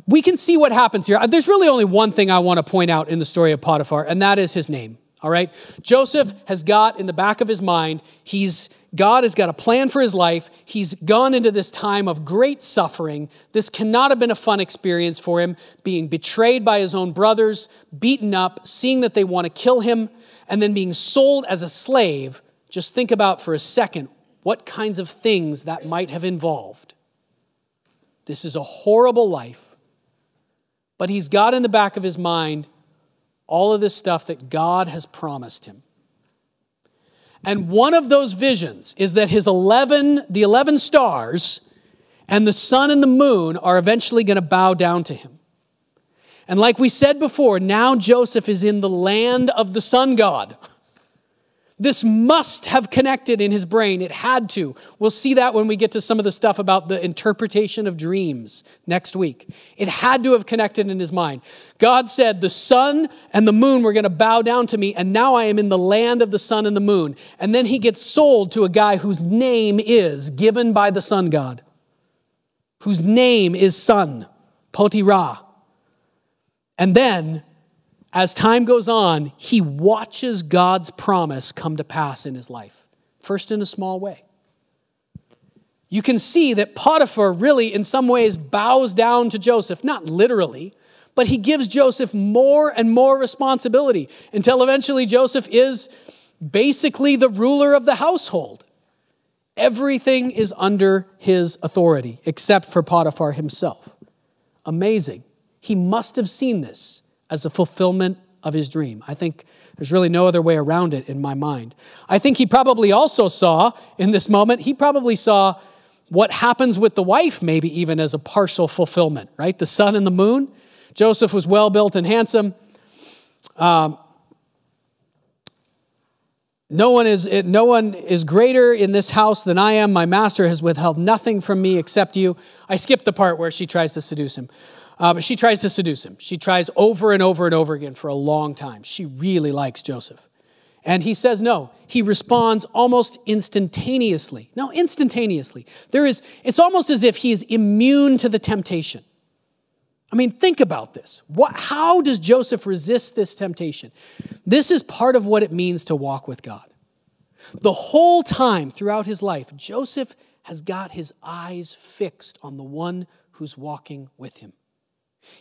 we can see what happens here. There's really only one thing I want to point out in the story of Potiphar, and that is his name. All right? Joseph has got in the back of his mind, God has got a plan for his life. He's gone into this time of great suffering. This cannot have been a fun experience for him, being betrayed by his own brothers, beaten up, seeing that they want to kill him, and then being sold as a slave. Just think about for a second what kinds of things that might have involved. This is a horrible life, but he's got in the back of his mind all of this stuff that God has promised him. And one of those visions is that the 11 stars and the sun and the moon are eventually going to bow down to him. And like we said before, now Joseph is in the land of the sun god. This must have connected in his brain. It had to. We'll see that when we get to some of the stuff about the interpretation of dreams next week. It had to have connected in his mind. God said, the sun and the moon were going to bow down to me, and now I am in the land of the sun and the moon. And then he gets sold to a guy whose name is given by the sun god, whose name is Sun, Potirah. And then, as time goes on, he watches God's promise come to pass in his life, first in a small way. You can see that Potiphar really, in some ways, bows down to Joseph, not literally, but he gives Joseph more and more responsibility until eventually Joseph is basically the ruler of the household. Everything is under his authority, except for Potiphar himself. Amazing. He must have seen this as a fulfillment of his dream. I think there's really no other way around it in my mind. I think he probably also saw, in this moment, he probably saw what happens with the wife, maybe even as a partial fulfillment, right? The sun and the moon. Joseph was well-built and handsome. No one is greater in this house than I am. My master has withheld nothing from me except you. I skipped the part where she tries to seduce him. But she tries to seduce him. She tries over and over and over again for a long time. She really likes Joseph. And he says no. He responds almost instantaneously. No, instantaneously. It's almost as if he is immune to the temptation. I mean, think about this. How does Joseph resist this temptation? This is part of what it means to walk with God. The whole time throughout his life, Joseph has got his eyes fixed on the one who's walking with him.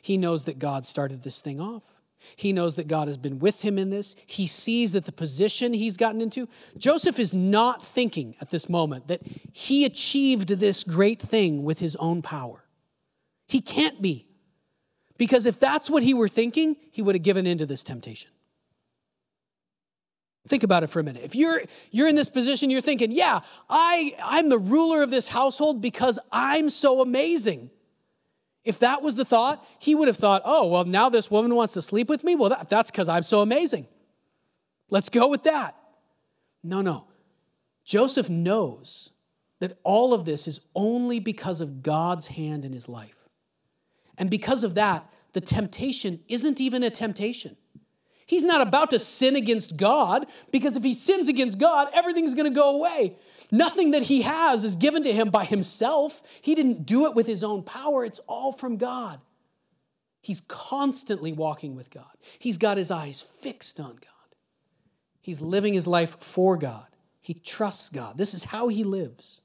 He knows that God started this thing off. He knows that God has been with him in this. He sees that the position he's gotten into. Joseph is not thinking at this moment that he achieved this great thing with his own power. He can't be. Because if that's what he were thinking, he would have given in to this temptation. Think about it for a minute. If you're in this position, you're thinking, yeah, I'm the ruler of this household because I'm so amazing. If that was the thought, he would have thought, oh, well, now this woman wants to sleep with me? Well, that's because I'm so amazing. Let's go with that. No. Joseph knows that all of this is only because of God's hand in his life. And because of that, the temptation isn't even a temptation. He's not about to sin against God, because if he sins against God, everything's going to go away. Nothing that he has is given to him by himself. He didn't do it with his own power. It's all from God. He's constantly walking with God. He's got his eyes fixed on God. He's living his life for God. He trusts God. This is how he lives.